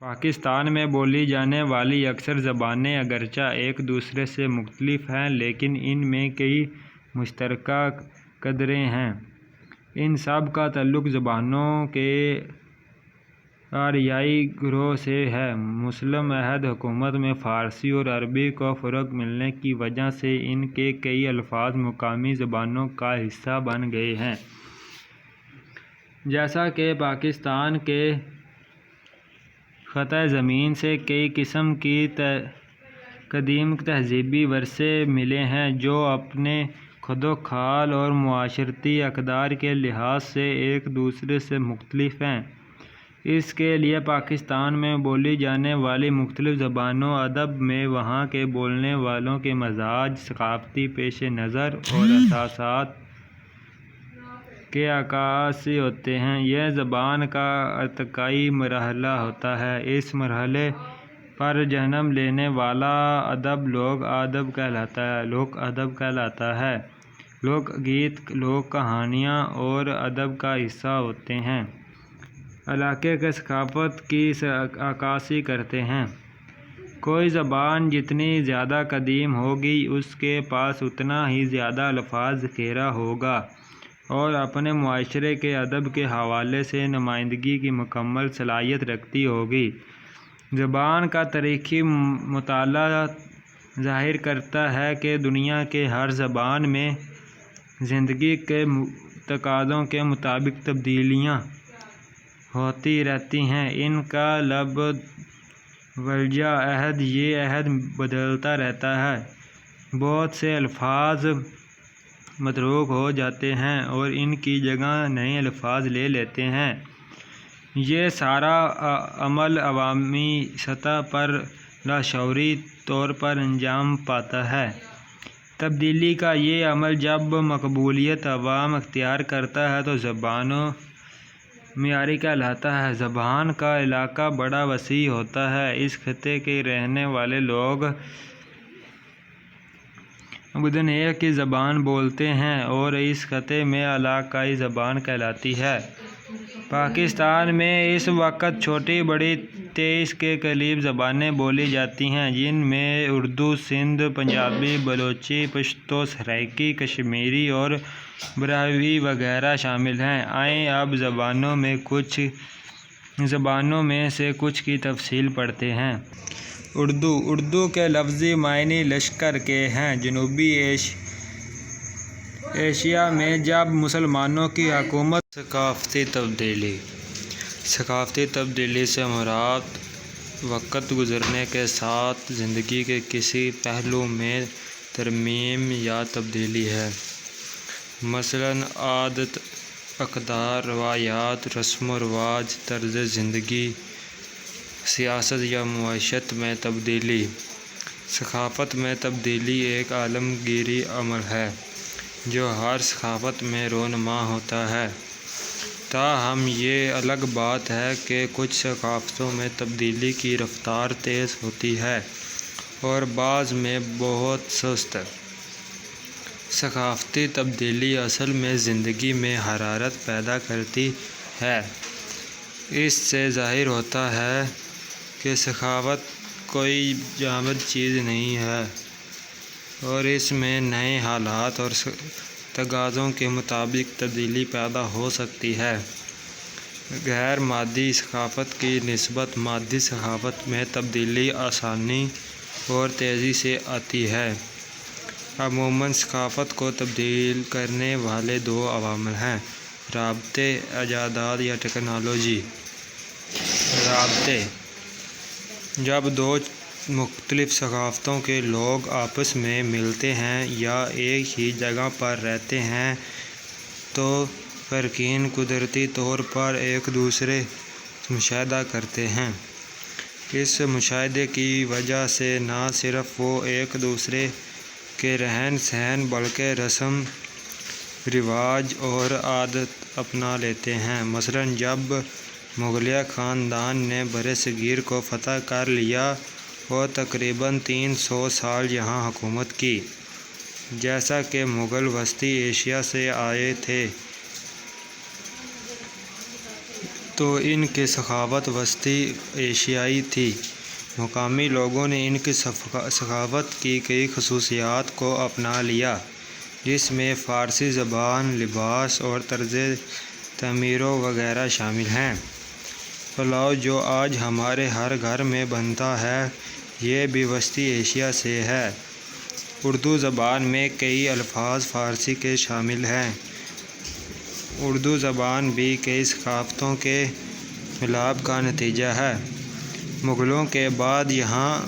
پاکستان میں بولی جانے والی اکثر زبانیں اگرچہ ایک دوسرے سے مختلف ہیں لیکن ان میں کئی مشترکہ قدریں ہیں۔ ان سب کا تعلق زبانوں کے آریائی گروہ سے ہے۔ مسلم عہد حکومت میں فارسی اور عربی کو فروغ ملنے کی وجہ سے ان کے کئی الفاظ مقامی زبانوں کا حصہ بن گئے ہیں۔ جیسا کہ پاکستان کے خطہ زمین سے کئی قسم کی قدیم تہذیبی ورثے ملے ہیں جو اپنے خدوخال اور معاشرتی اقدار کے لحاظ سے ایک دوسرے سے مختلف ہیں۔ اس کے لیے پاکستان میں بولی جانے والی مختلف زبانوں ادب میں وہاں کے بولنے والوں کے مزاج، ثقافتی پیش نظر اور احساسات کے عکاسی ہوتے ہیں۔ یہ زبان کا ارتقائی مرحلہ ہوتا ہے۔ اس مرحلے پر جنم لینے والا ادب لوک ادب کہلاتا ہے۔ لوک گیت لوک کہانیاں اور ادب کا حصہ ہوتے ہیں۔ علاقے کی ثقافت کی عکاسی کرتے ہیں۔ کوئی زبان جتنی زیادہ قدیم ہوگی اس کے پاس اتنا ہی زیادہ الفاظ ذخیرہ ہوگا اور اپنے معاشرے کے ادب کے حوالے سے نمائندگی کی مکمل صلاحیت رکھتی ہوگی۔ زبان کا تاریخی مطالعہ ظاہر کرتا ہے کہ دنیا کی ہر زبان میں زندگی کے تقاضوں کے مطابق تبدیلیاں ہوتی رہتی ہیں۔ ان کا لب ولجہ عہد یہ عہد بدلتا رہتا ہے۔ بہت سے الفاظ متروک ہو جاتے ہیں اور ان کی جگہ نئے الفاظ لے لیتے ہیں۔ یہ سارا عمل عوامی سطح پر لاشعوری طور پر انجام پاتا ہے۔ تبدیلی کا یہ عمل جب مقبولیت عوام اختیار کرتا ہے تو زبان معیاری کہلاتا ہے۔ زبان کا علاقہ بڑا وسیع ہوتا ہے۔ اس خطے کے رہنے والے لوگ عمدن ایک ہی زبان بولتے ہیں اور اس خطے میں علاقائی زبان کہلاتی ہے۔ پاکستان میں اس وقت چھوٹی بڑی 23 کے قریب زبانیں بولی جاتی ہیں جن میں اردو، سندھی، پنجابی، بلوچی، پشتو، سرائیکی، کشمیری اور براہوی وغیرہ شامل ہیں۔ آئیں اب زبانوں میں سے کچھ کی تفصیل پڑھتے ہیں۔ اردو کے لفظی معنی لشکر کے ہیں۔ جنوبی ایشیا میں جب مسلمانوں کی حکومت ثقافتی تبدیلی سے مراد وقت گزرنے کے ساتھ زندگی کے کسی پہلو میں ترمیم یا تبدیلی ہے۔ مثلاً عادات، اقدار، روایات، رسم و رواج، طرز زندگی، سیاست یا معیشت میں تبدیلی۔ ثقافت میں تبدیلی ایک عالمگیر عمل ہے جو ہر ثقافت میں رونما ہوتا ہے۔ تاہم یہ الگ بات ہے کہ کچھ ثقافتوں میں تبدیلی کی رفتار تیز ہوتی ہے اور بعض میں بہت سست۔ ثقافتی تبدیلی اصل میں زندگی میں حرارت پیدا کرتی ہے۔ اس سے ظاہر ہوتا ہے کہ ثقافت کوئی جامد چیز نہیں ہے اور اس میں نئے حالات اور تقاضوں کے مطابق تبدیلی پیدا ہو سکتی ہے۔ غیر مادی ثقافت کی نسبت مادی ثقافت میں تبدیلی آسانی اور تیزی سے آتی ہے۔ عموماً ثقافت کو تبدیل کرنے والے دو عوامل ہیں: رابطے، ایجادات یا ٹیکنالوجی۔ رابطے: جب دو مختلف ثقافتوں کے لوگ آپس میں ملتے ہیں یا ایک ہی جگہ پر رہتے ہیں تو فریقین قدرتی طور پر ایک دوسرے کا مشاہدہ کرتے ہیں۔ اس مشاہدے کی وجہ سے نہ صرف وہ ایک دوسرے کے رہن سہن بلکہ رسم رواج اور عادات اپنا لیتے ہیں۔ مثلاً جب مغلیہ خاندان نے برصغیر کو فتح کر لیا اور تقریباً 300 سال یہاں حکومت کی۔ جیسا کہ مغل وسطی ایشیا سے آئے تھے تو ان کی ثقافت وسطی ایشیائی تھی۔ مقامی لوگوں نے ان کی ثقافت کی کئی خصوصیات کو اپنا لیا، جس میں فارسی زبان، لباس اور طرز تعمیر وغیرہ شامل ہیں۔ پلاؤ، جو آج ہمارے ہر گھر میں بنتا ہے، یہ بھی وسطی ایشیا سے ہے۔ اردو زبان میں کئی الفاظ فارسی کے شامل ہیں۔ اردو زبان بھی کئی ثقافتوں کے ملاپ کا نتیجہ ہے۔ مغلوں کے بعد یہاں